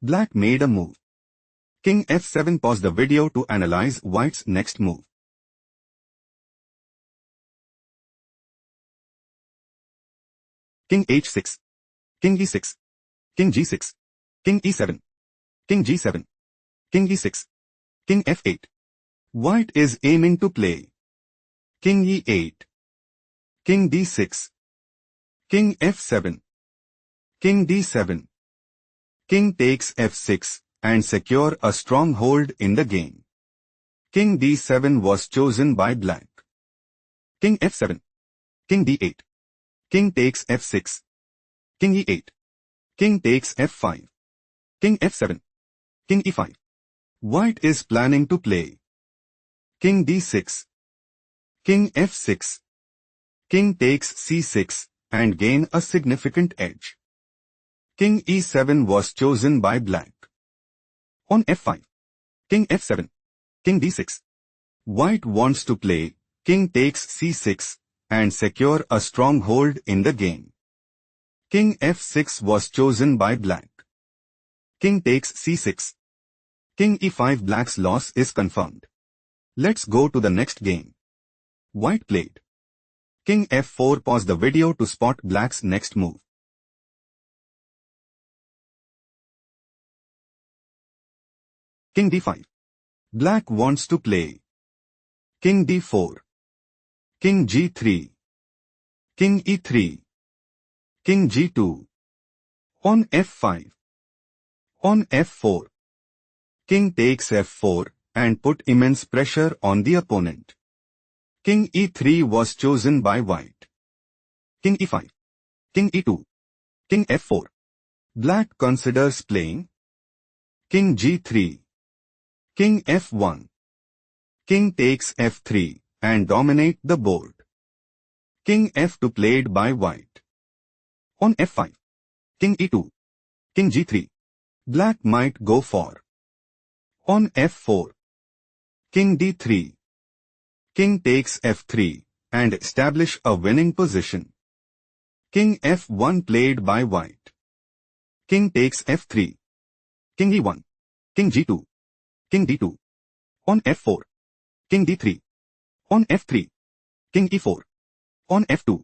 Black made a move. King f7. Pause the video to analyze white's next move. King h6. King e6. King g6. King e7. King g7. King e6. King f8. White is aiming to play King e8. King d6. King f7. King d7. King takes f6 and secure a stronghold in the game. King d7 was chosen by black. King f7. King d8. King takes f6. King e8. King takes f5. King f7. King e5. White is planning to play King d6. King f6. King takes c6 and gain a significant edge. King e7 was chosen by black. On f5. King f7. King d6. White wants to play King takes c6 and secure a stronghold in the game. King f6 was chosen by black. King takes c6. King e5. Black's loss is confirmed. Let's go to the next game. White played King f4. Pause the video to spot black's next move. King d5. Black wants to play King d4. King g3. King e3. King g2. On f5. On f4. King takes f4 and put immense pressure on the opponent. King e3 was chosen by white. King e5. King e2. King f4. Black considers playing King g3. King f1. King takes f3 and dominate the board. King f2 played by white. On f5. King e2. King g3. Black might go for. On f4. King d3. King takes f3 and establish a winning position. King f1 played by white. King takes f3. King e1. King g2. King d2. On f4. King d3. On f3. King e4. On f2.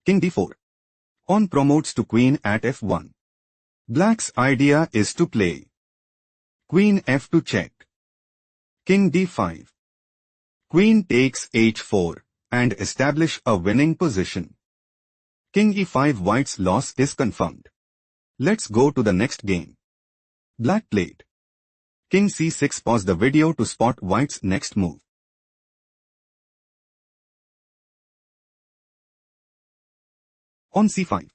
King d4. On promotes to queen at f1. Black's idea is to play Queen f2 check. King d5. Queen takes h4 and establish a winning position. King e5. White's loss is confirmed. Let's go to the next game. Black played King c6. Pause the video to spot white's next move. On c5.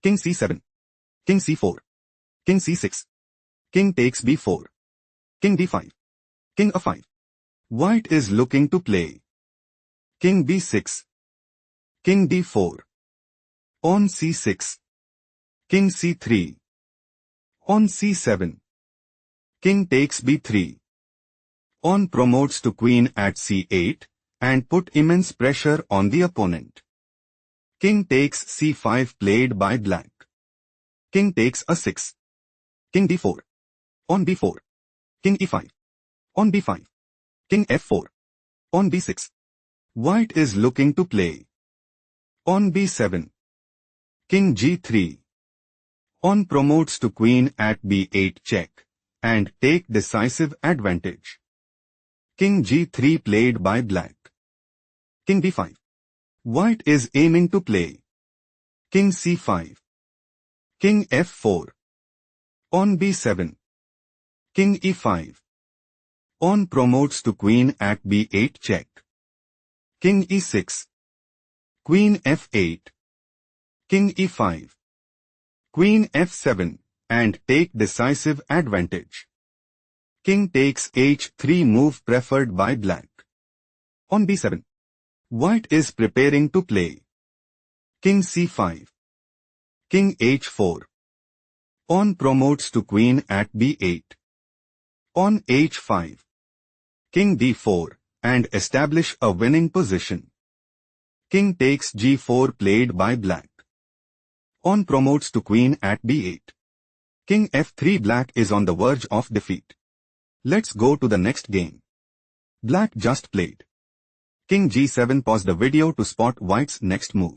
King c7. King c4. King c6. King takes b4. King d5. King a5. White is looking to play King b6. King d4. On c6. King c3. On c7. King takes b3. On promotes to queen at c8 and put immense pressure on the opponent. King takes c5 played by black. King takes a6. King d4. On b4. King e5. On b5. King f4. On b6. White is looking to play on b7. King g3. On promotes to queen at b8 check and take decisive advantage. King g3 played by black. King b5. White is aiming to play King c5. King f4. On b7. King e5. On promotes to queen at b8 check. King e6. Queen f8. King e5. Queen f7 and take decisive advantage. King takes h3 move preferred by black. On b7. White is preparing to play King c5. King h4. On promotes to queen at b8. On h5. King d4 and establish a winning position. King takes g4 played by black. On promotes to queen at b8. King f3. Black is on the verge of defeat. Let's go to the next game. Black just played. King g7. Pause the video to spot white's next move.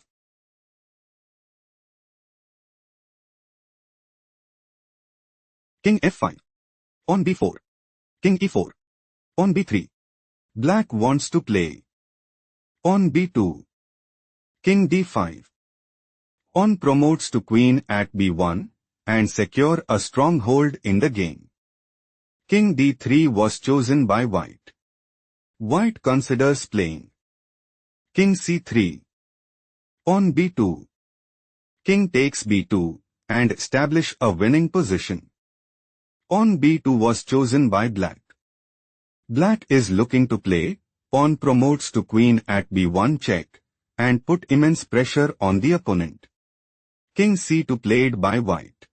King f5. On b4. King e4. On b3. Black wants to play. On b2. King d5. On promotes to queen at b1 and secure a strong hold in the game. King d3 was chosen by white. White considers playing. King c3. On b2. King takes b2 and establish a winning position. On b2 was chosen by black. Black is looking to play. Pawn promotes to queen at b1 check and put immense pressure on the opponent. King c2 played by white.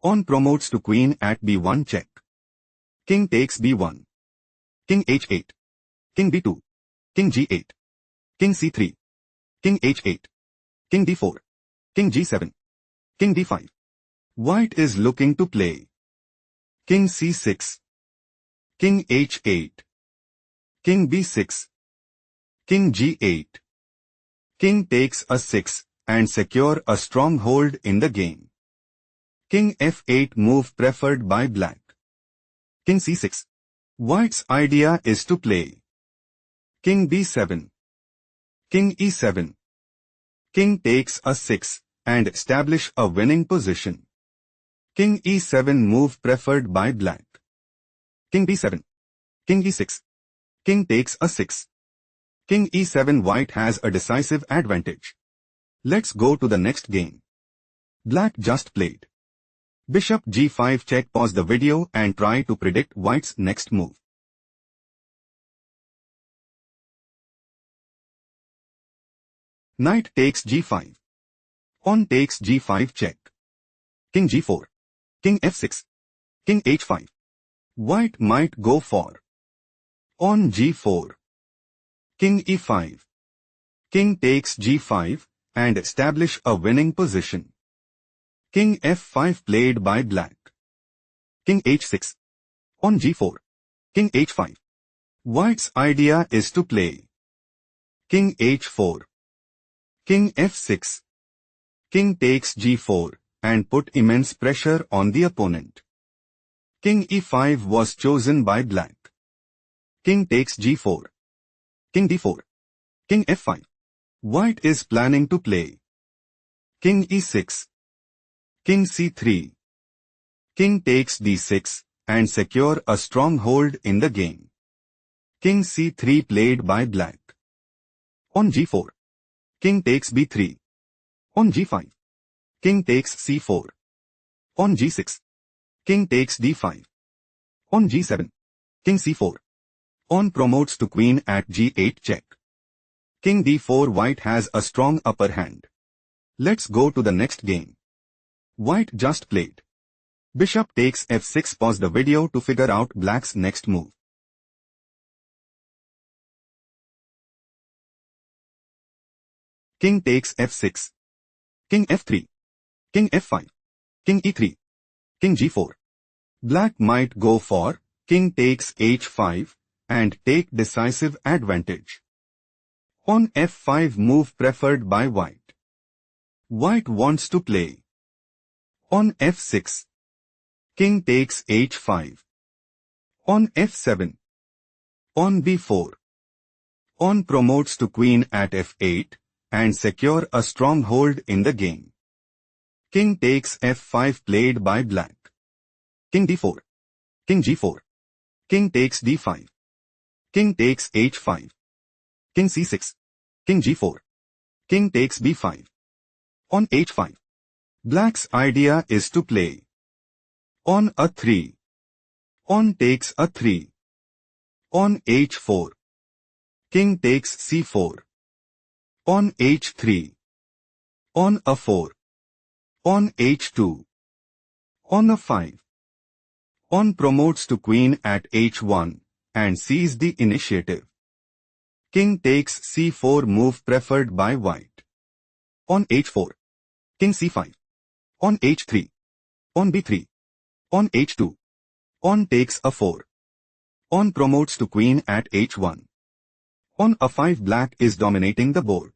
Pawn promotes to queen at b1 check. King takes b1. King h8. King b2. King g8. King c3. King h8. King d4. King g7. King d5. White is looking to play. King c6. King h8. King b6. King g8. King takes a 6 and secure a strong hold in the game. King f8 move preferred by black. King c6. White's idea is to play. King b7. King e7. King takes a 6 and establish a winning position. King e7 move preferred by black. King b7. King e6. King takes a 6. King e7. White has a decisive advantage. Let's go to the next game. Black just played. Bishop g5 check. Pause the video and try to predict white's next move. Knight takes g5. Pawn takes g5 check. King g4. King f6. King h5. White might go for on g4. King e5. King takes g5 and establish a winning position. King f5 played by black. King h6. On g4. King h5. White's idea is to play. King h4. King f6. King takes g4 and put immense pressure on the opponent. King e5 was chosen by black. King takes g4. King d4. King f5. White is planning to play. King e6. King c3. King takes d6 and secure a strong hold in the game. King c3 played by black. On g4. King takes b3. On g5. King takes c4. On g6. King takes d5. On g7. King c4. On promotes to queen at g8 check. King d4. White has a strong upper hand. Let's go to the next game. White just played. Bishop takes f6. Pause the video to figure out black's next move. King takes f6. King f3. King f5. King e3. King g4. Black might go for king takes h5 and take decisive advantage. On f5 move preferred by white. White wants to play. On f6. King takes h5. On f7. On b4. On promotes to queen at f8 and secure a strong hold in the game. King takes f5 played by black. King d4. King g4. King takes d5. King takes h5. King c6. King g4. King takes b5. On h5. Black's idea is to play. On a3. On takes a3. On h4. King takes c4. On h3. On a4. On h2. On a5. On promotes to queen at h1 and seize the initiative. King takes c4 move preferred by white. On h4. King c5. On h3. On b3. On h2. On takes a4. On promotes to queen at h1. On a5 black is dominating the board.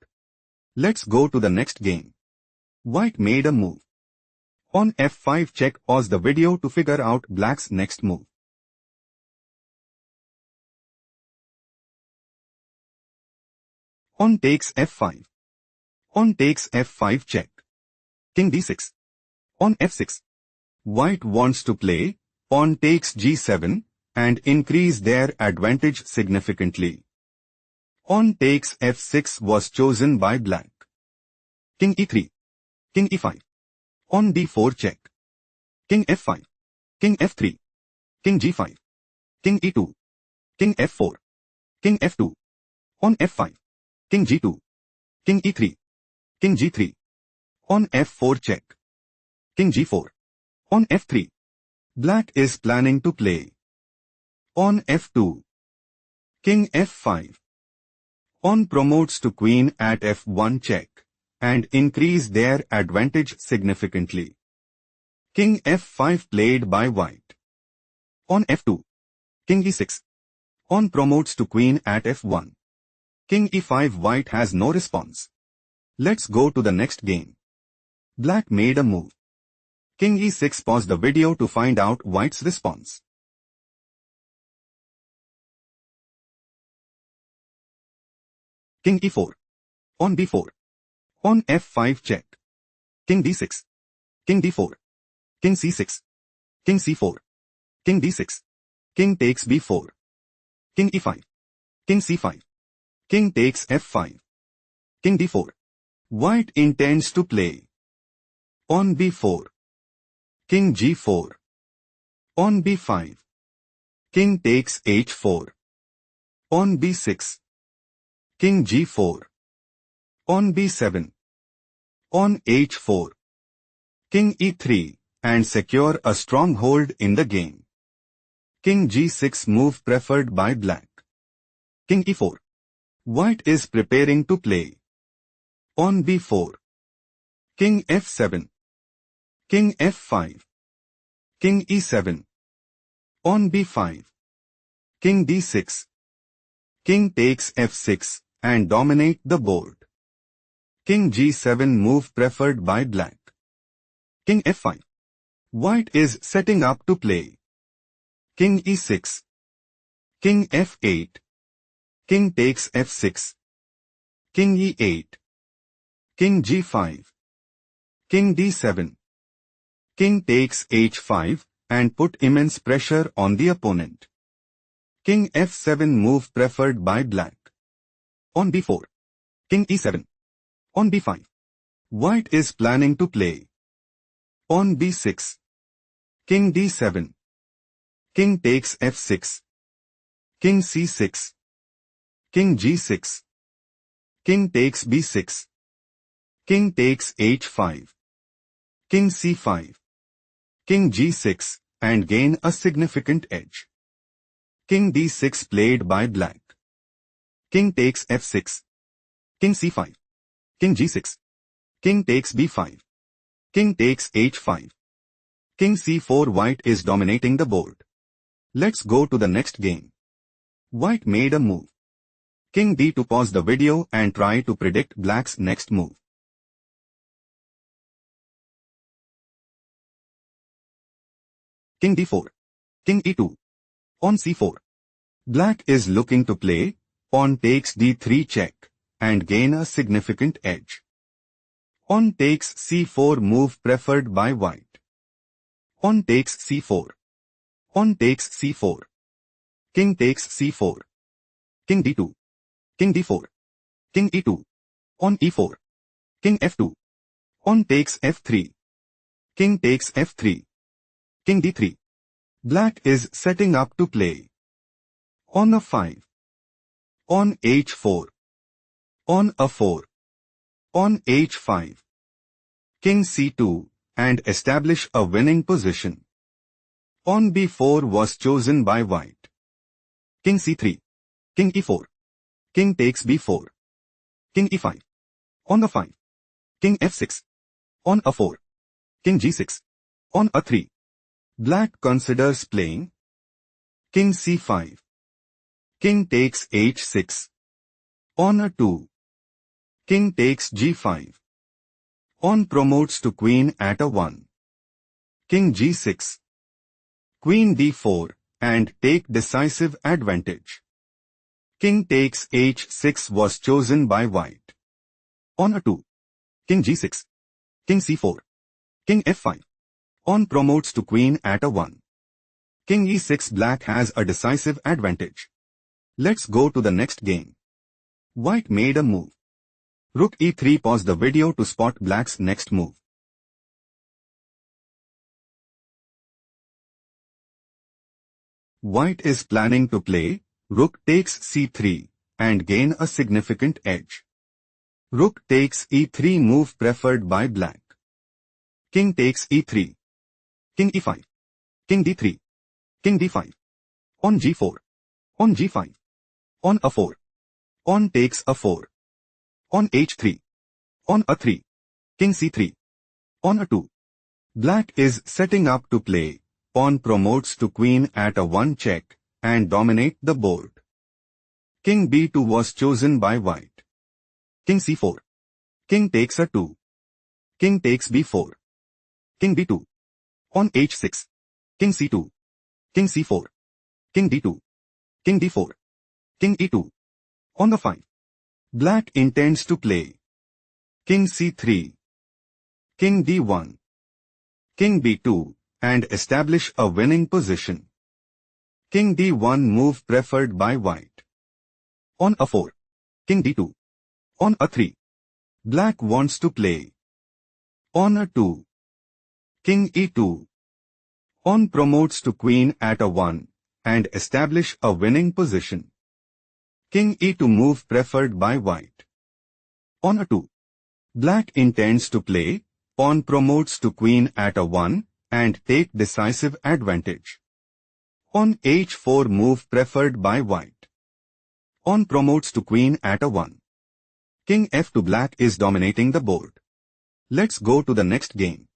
Let's go to the next game. White made a move. On f5 check, pause the video to figure out black's next move. On takes f5. On takes f5 check. King d6. On f6. White wants to play pawn takes g7 and increase their advantage significantly. Pawn takes f6 was chosen by black. King e3. King e5. On d4 check. King f5. King f3. King g5. King e2. King f4. King f2. On f5. King g2. King e3. King g3. On f4 check. King g4. On f3. Black is planning to play. On f2. King f5. On promotes to queen at f1 check and increase their advantage significantly. King f5 played by white. On f2. King e6. On promotes to queen at f1. King e5 white has no response. Let's go to the next game. Black made a move. King e6, pause the video to find out white's response. King e4. On b4. On f5 check. King d6. King d4. King c6. King c4. King d6. King takes b4. King e5. King c5. King takes f5. King d4. White intends to play. On b4. King g4. On b5. King takes h4. On b6. King g4. On b7. On h4. King e3, and secure a stronghold in the game. King g6 move preferred by black. King e4. White is preparing to play. On b4. King f7. King f5. King e7. On b5. King d6. King takes f6 and dominate the board. King g7 move preferred by black. King f5. White is setting up to play. King e6. King f8. King takes f6. King e8. King g5. King d7. King takes h5 and put immense pressure on the opponent. King f7 move preferred by black. On b4. King e7. On b5. White is planning to play. On b6. King d7. King takes f6. King c6. King g6. King takes b6. King takes h5. King c5. King g6 and gain a significant edge. King d6 played by black. King takes f6. King c5. King g6. King takes b5. King takes h5. King c4. White is dominating the board. Let's go to the next game. White made a move. King d2, pause the video and try to predict black's next move. King d4. King e2. On c4. Black is looking to play pawn takes d3 check and gain a significant edge. Pawn takes c4 move preferred by white. Pawn takes c4. Pawn takes c4. King takes c4. King d2. King d4. King e2. On e4. King f2. Pawn takes f3. King takes f3. King d3. Black is setting up to play. On a5. On h4. On a4. On h5. King c2 and establish a winning position. On b4 was chosen by white. King c3. King e4. King takes b4. King e5. On a5. King f6. On a4. King g6. On a3. Black considers playing king c5. King takes h6. On a2. King takes g5. On promotes to queen at a1. King g6. Queen d4 and take decisive advantage. King takes h6 was chosen by white. On a2. King g6. King c4. King f5. On promotes to queen at a1. King e6. Black has a decisive advantage. Let's go to the next game. White made a move. Rook e3. Pause the video to spot black's next move. White is planning to play rook takes c3 and gain a significant edge. Rook takes e3 move preferred by black. King takes e3. King e5. King d3. King d5. On g4. On g5. On a4. On takes a4. On h3. On a3. King c3. On a2. Black is setting up to play pawn promotes to queen at a1 check and dominate the board. King b2 was chosen by white. King c4. King takes a2. King takes b4. King b2. On h6. King c2. King c4. King d2. King d4. King e2. On the 5. Black intends to play King c3. King d1. King b2 and establish a winning position. King d1 move preferred by white. On a4. King d2. On a3. Black wants to play on a2. King e2. On promotes to queen at a1 and establish a winning position. King e2 move preferred by white. On a2. Black intends to play pawn promotes to queen at a1 and take decisive advantage. On h4 move preferred by white. On promotes to queen at a1. King f2. Black is dominating the board. Let's go to the next game.